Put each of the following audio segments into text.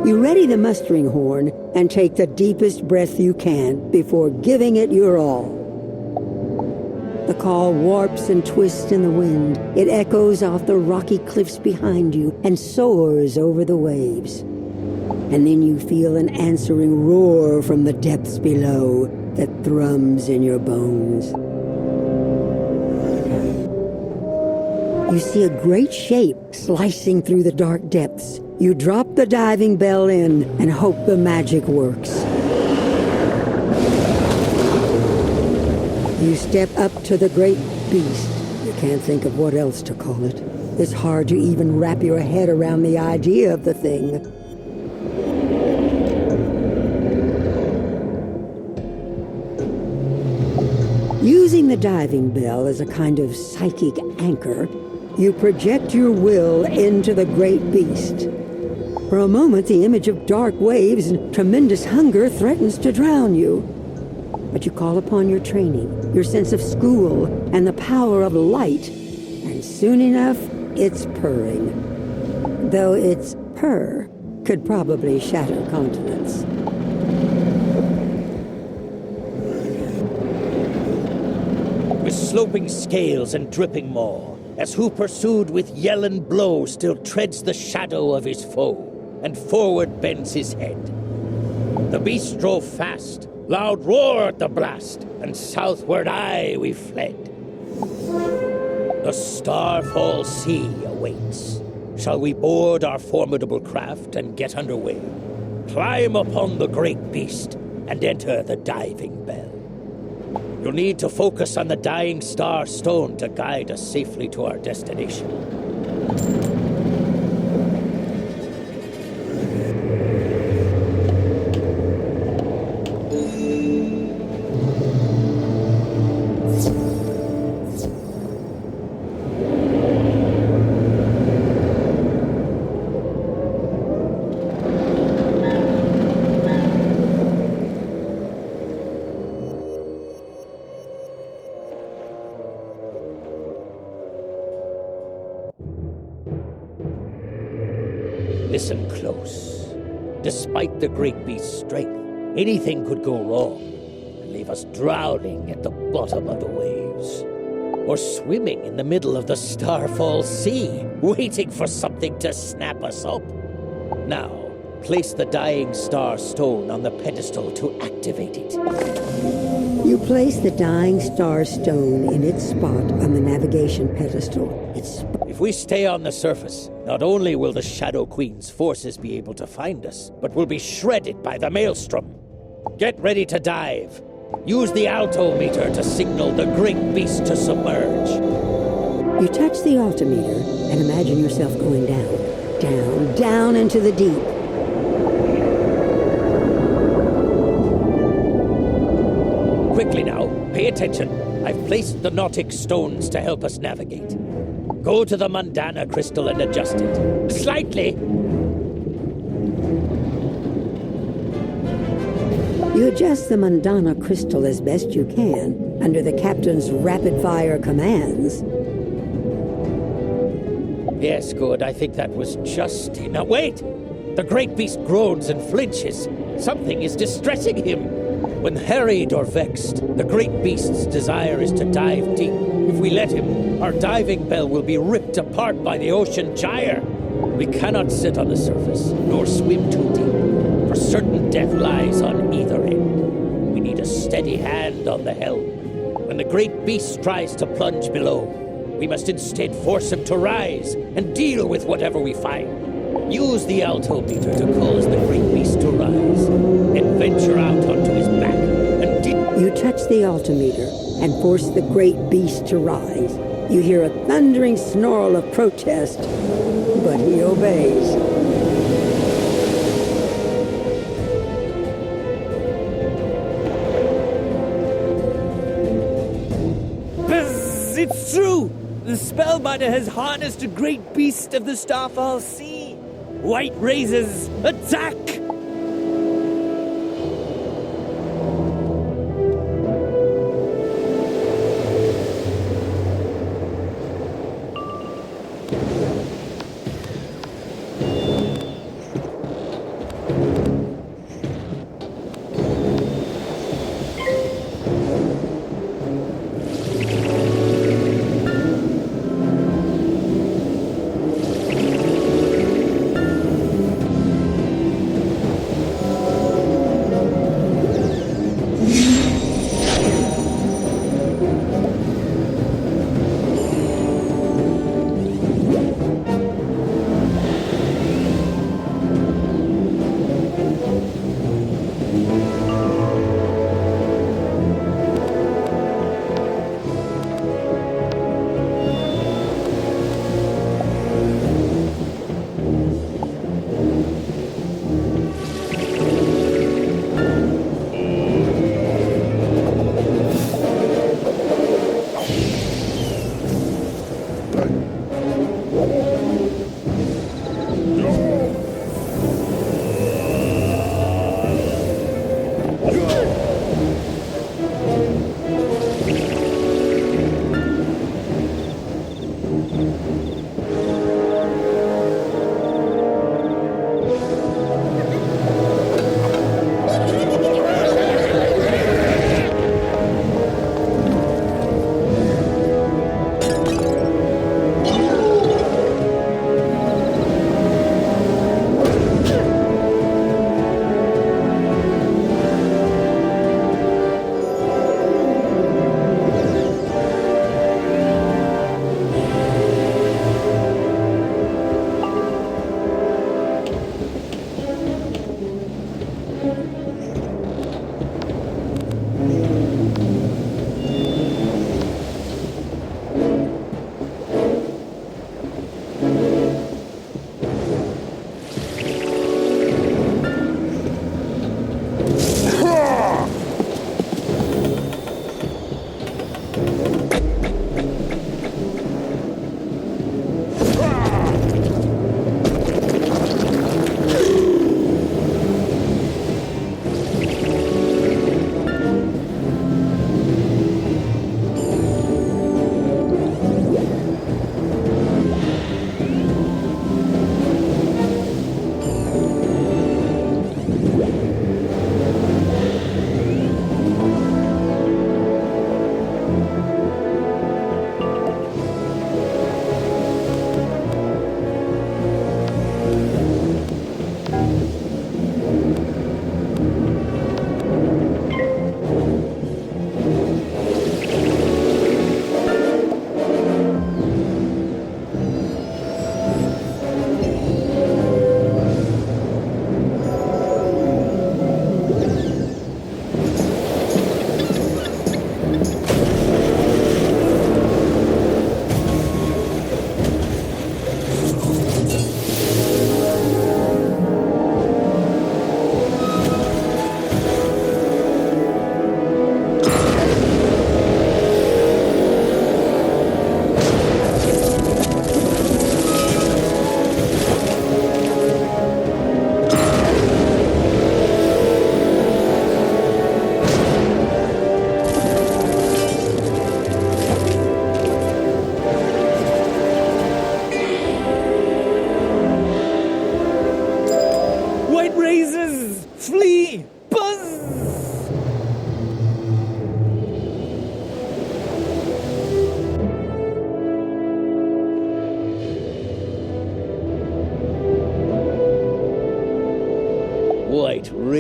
You ready the mustering horn and take the deepest breath you can before giving it your all. The call warps and twists in the wind. It echoes off the rocky cliffs behind you and soars over the waves. And then you feel an answering roar from the depths below that thrums in your bones. You see a great shape slicing through the dark depths. You drop the diving bell in and hope the magic works. You step up to the great beast. You can't think of what else to call it. It's hard to even wrap your head around the idea of the thing. Using the diving bell as a kind of psychic anchor, you project your will into the great beast. For a moment, the image of dark waves and tremendous hunger threatens to drown you. But you call upon your training, your sense of school, and the power of light, and soon enough, it's purring. Though its purr could probably shatter continents. With sloping scales and dripping maw, as who pursued with yell and blow still treads the shadow of his foe, and forward bends his head. The beast drove fast, loud roared the blast, and southward aye we fled. The Starfall sea awaits. Shall we board our formidable craft and get underway? Climb upon the great beast and enter the diving bell. You'll need to focus on the dying star stone to guide us safely to our destination. Listen close. Despite the great beast's strength, anything could go wrong and leave us drowning at the bottom of the waves. Or swimming in the middle of the Starfall Sea, waiting for something to snap us up. Now, place the dying star stone on the pedestal to activate it. You place the dying star stone in its spot on the navigation pedestal. If we stay on the surface, not only will the Shadow Queen's forces be able to find us, but we'll be shredded by the maelstrom. Get ready to dive. Use the altimeter to signal the great beast to submerge. You touch the altimeter and imagine yourself going down, down, down into the deep. Quickly now, pay attention. I've placed the nautic stones to help us navigate. Go to the Mundana crystal and adjust it. Slightly. You adjust the Mundana crystal as best you can, under the captain's rapid-fire commands. Yes, good. I think that was just enough. Wait! The great beast groans and flinches. Something is distressing him. When harried or vexed, the great beast's desire is to dive deep. If we let him, our diving bell will be ripped apart by the ocean gyre. We cannot sit on the surface, nor swim too deep, for certain death lies on either end. We need a steady hand on the helm. When the great beast tries to plunge below, we must instead force him to rise and deal with whatever we find. Use the altimeter to cause the great beast to rise, and venture out onto his back, and You touch the altimeter and force the great beast to rise. You hear a thundering snarl of protest, but he obeys. Buzz! It's true! The Spellbinder has harnessed a great beast of the Starfall Sea. White Razors, attack!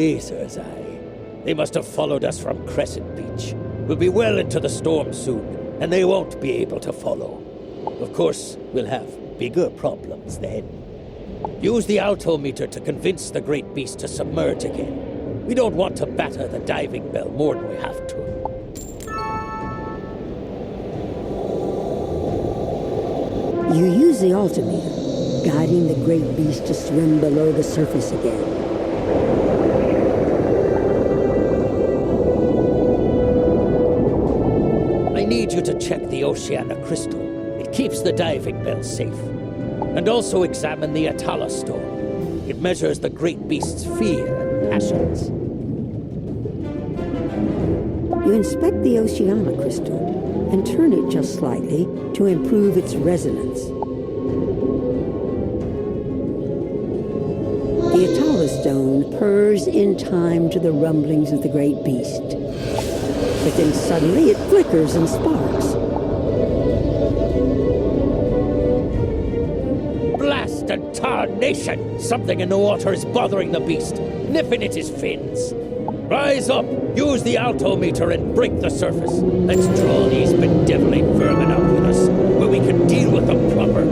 lasers, aye. They must have followed us from Crescent Beach. We'll be well into the storm soon, and they won't be able to follow. Of course, we'll have bigger problems then. Use the altimeter to convince the great beast to submerge again. We don't want to batter the diving bell more than we have to. You use the altimeter, guiding the great beast to swim below the surface again. I need you to check the Oceana crystal. It keeps the diving bell safe. And also examine the Atala stone. It measures the great beast's fear and passions. You inspect the Oceana crystal and turn it just slightly to improve its resonance. The Atala stone purrs in time to the rumblings of the great beast. But then suddenly it flickers and sparks. Blast and tarnation! Something in the water is bothering the beast, nipping at his fins. Rise up, use the altimeter and break the surface. Let's draw these bedeviling vermin out with us, where we can deal with them proper.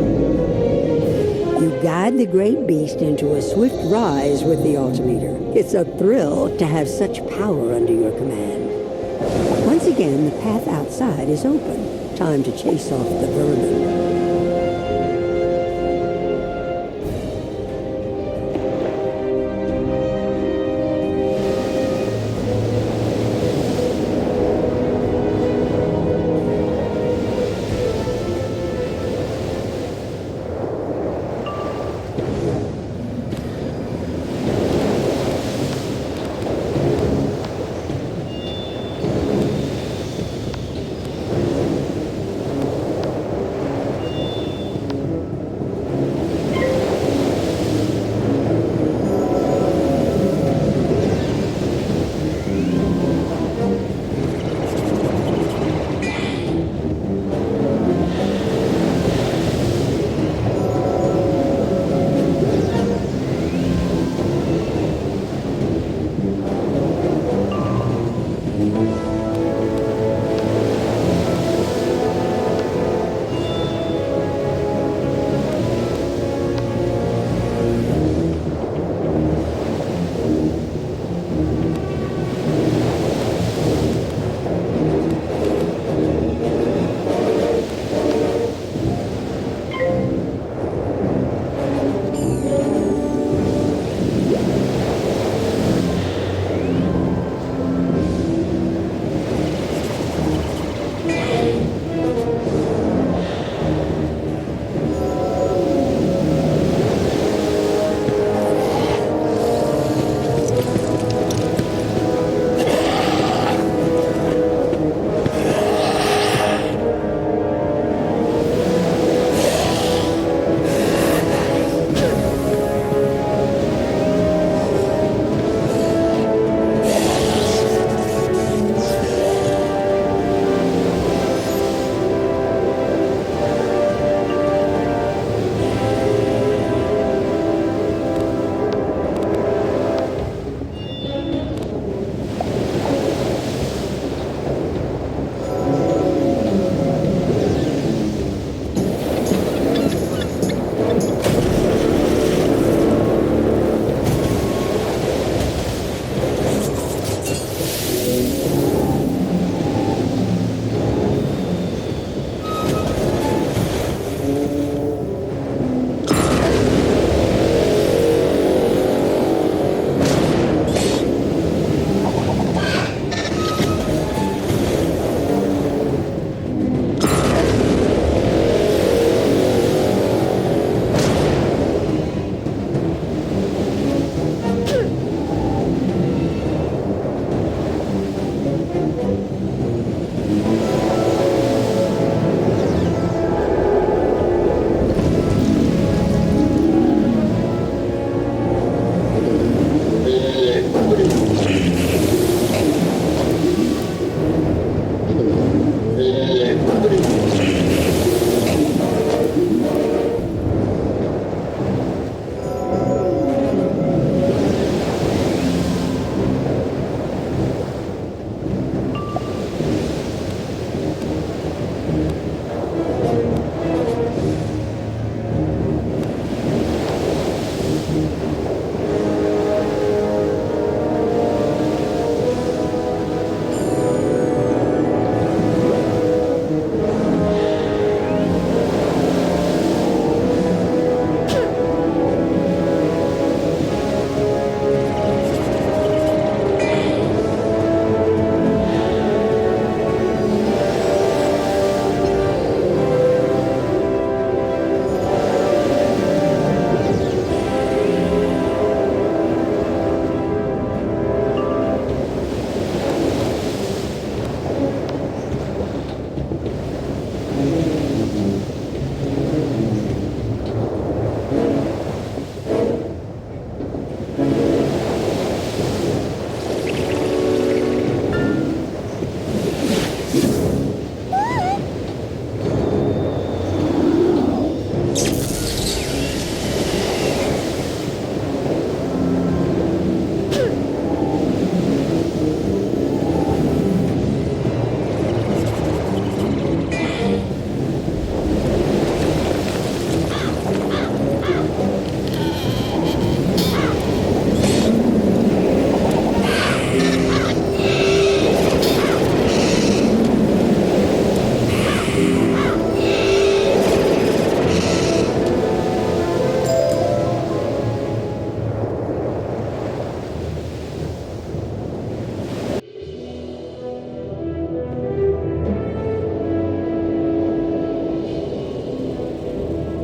You guide the great beast into a swift rise with the altimeter. It's a thrill to have such power under your command. Once again, the path outside is open. Time to chase off the vermin.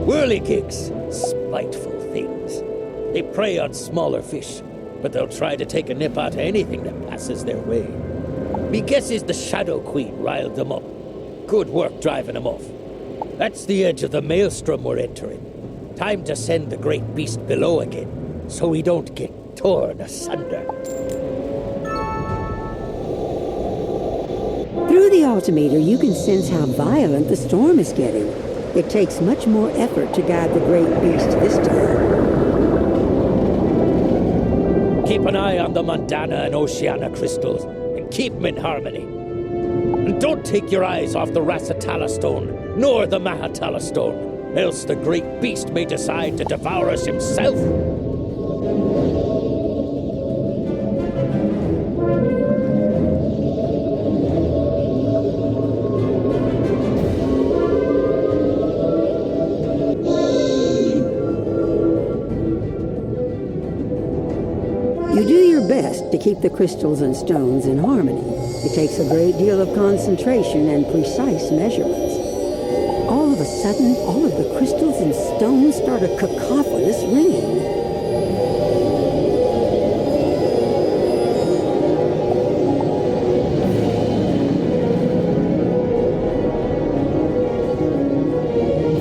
Whirligigs, spiteful things. They prey on smaller fish, but they'll try to take a nip out of anything that passes their way. Me guess is the Shadow Queen riled them up. Good work driving them off. That's the edge of the maelstrom we're entering. Time to send the great beast below again, so we don't get torn asunder. Through the altimeter, you can sense how violent the storm is getting. It takes much more effort to guide the great beast this time. Keep an eye on the Mondana and Oceana crystals, and keep them in harmony. And don't take your eyes off the Rasatala stone, nor the Mahatala stone, else the great beast may decide to devour us himself. You do your best to keep the crystals and stones in harmony. It takes a great deal of concentration and precise measurements. All of a sudden, all of the crystals and stones start a cacophonous ringing.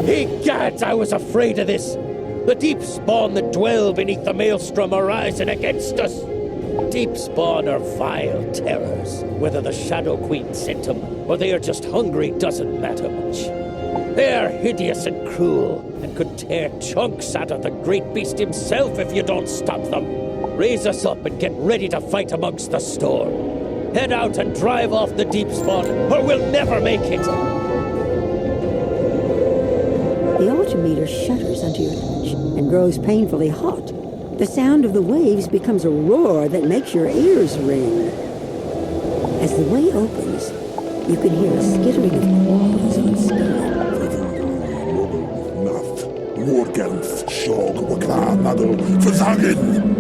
Egads, I was afraid of this. The deep spawn that dwell beneath the maelstrom are rising against us. Deep spawn are vile terrors. Whether the Shadow Queen sent them, or they are just hungry, doesn't matter much. They are hideous and cruel, and could tear chunks out of the great beast himself if you don't stop them. Raise us up and get ready to fight amongst the storm. Head out and drive off the deep spawn, or we'll never make it. The altimeter shudders under your touch and grows painfully hot. The sound of the waves becomes a roar that makes your ears ring. As the way opens, you can hear a skittering of claws on stone. Morgens, Schog, Wakla, Nado, Versagen!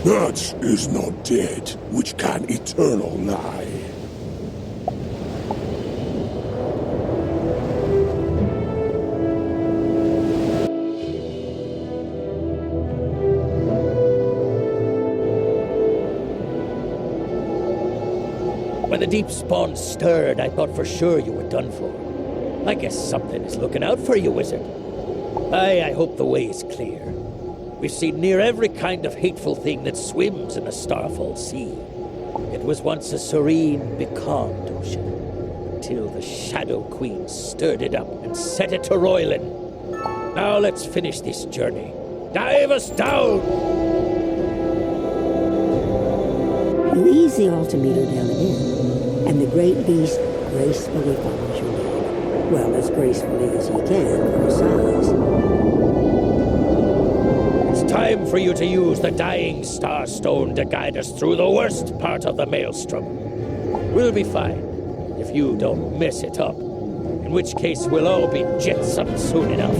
That is not dead, which can eternal lie. When the deep spawn stirred, I thought for sure you were done for. I guess something is looking out for you, wizard. I hope the way is clear. We've seen near every kind of hateful thing that swims in the Starfall Sea. It was once a serene, becalmed ocean, until the Shadow Queen stirred it up and set it to roiling. Now let's finish this journey. Dive us down! You ease the altimeter down again, and the great beast gracefully follows your lead. Well, as gracefully as he can for his size. It's time for you to use the Dying Starstone to guide us through the worst part of the Maelstrom. We'll be fine if you don't mess it up, in which case we'll all be jetsam soon enough.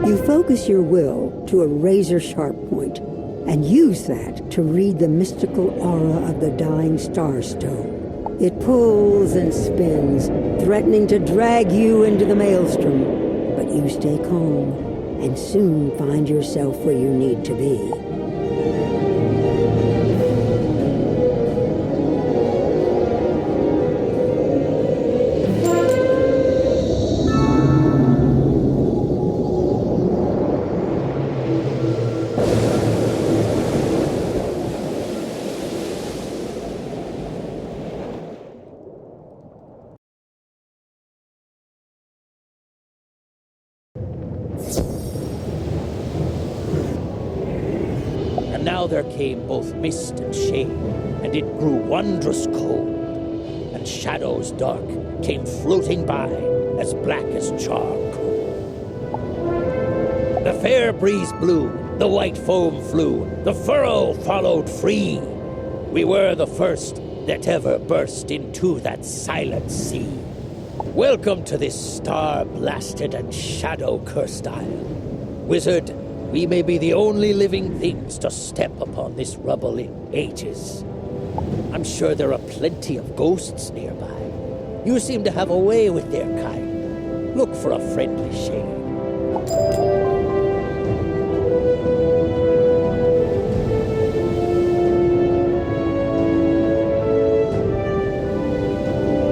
You focus your will to a razor-sharp point, and use that to read the mystical aura of the Dying Starstone. It pulls and spins, threatening to drag you into the Maelstrom, but you stay calm, and soon find yourself where you need to be. And now there came both mist and shade, and it grew wondrous cold. And shadows dark came floating by, as black as charcoal. The fair breeze blew, the white foam flew, the furrow followed free. We were the first that ever burst into that silent sea. Welcome to this star-blasted and shadow-cursed isle. Wizard, we may be the only living things to step upon this rubble in ages. I'm sure there are plenty of ghosts nearby. You seem to have a way with their kind. Look for a friendly shade.